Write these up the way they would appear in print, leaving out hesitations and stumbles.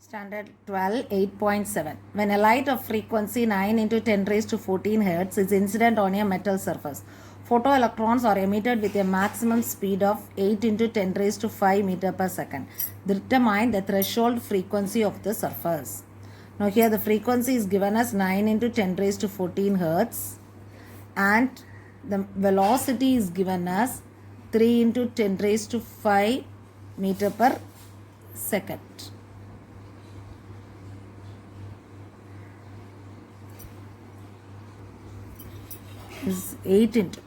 Standard 12, 8.7. When a light of frequency 9 into 10 raised to 14 Hz is incident on a metal surface, photoelectrons are emitted with a maximum speed of 8 into 10 raised to 5 meter per second. Determine the threshold frequency of the surface. Now here the frequency is given as 9 into 10 raised to 14 Hz and the velocity is given as 3 into 10 raised to 5 meter per second. Is 8 into.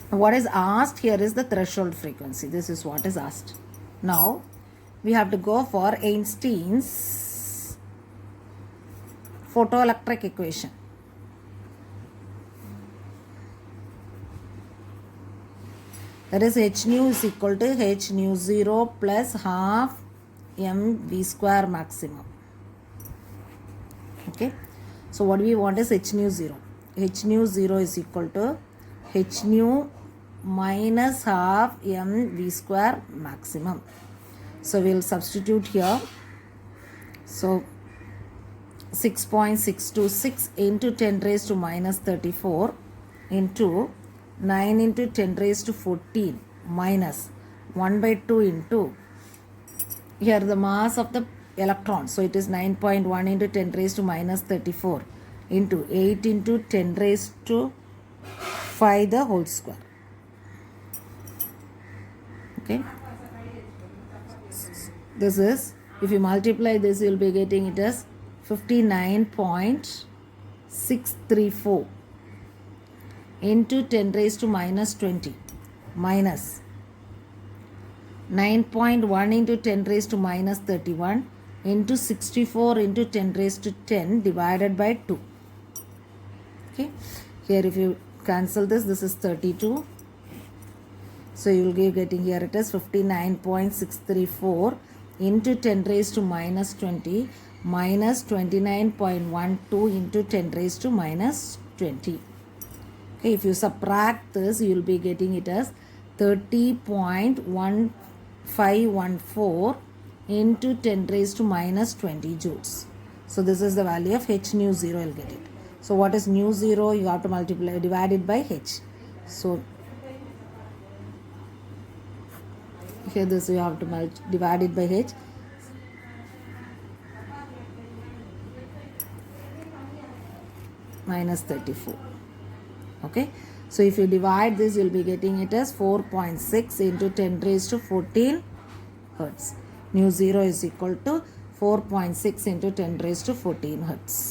What is asked here is the threshold frequency. This is what is asked. Now we have to go for Einstein's photoelectric equation. That is h nu is equal to h nu 0 plus half m v square maximum. Okay. So what we want is h nu 0. H nu 0 is equal to h nu minus half m v square maximum. So we will substitute here. So 6.626 into 10 raised to minus 34 into 9 into 10 raised to 14 minus 1 by 2 into here the mass of the electron. So it is 9.1 into 10 raised to minus 34 into 8 into 10 raised to 5 the whole square. Okay. This is, if you multiply this, you will be getting it as 59.634 into 10 raised to minus 20 minus 9.1 into 10 raised to minus 31 into 64 into 10 raised to 10 divided by 2. Okay, here if you cancel this, this is 32. So you will be getting here it is 59.634 into 10 raised to minus 20 minus 29.12 into 10 raised to minus 20. Okay, if you subtract this, you will be getting it as 30.1514 into 10 raised to minus 20 joules. So this is the value of h nu 0, you will get it. So what is nu 0? You have to multiply, divide it by h. So here this you have to divide it by h. Minus 34. Okay. So if you divide this, you will be getting it as 4.6 into 10 raised to 14 Hertz. Nu 0 is equal to 4.6 into 10 raised to 14 Hertz.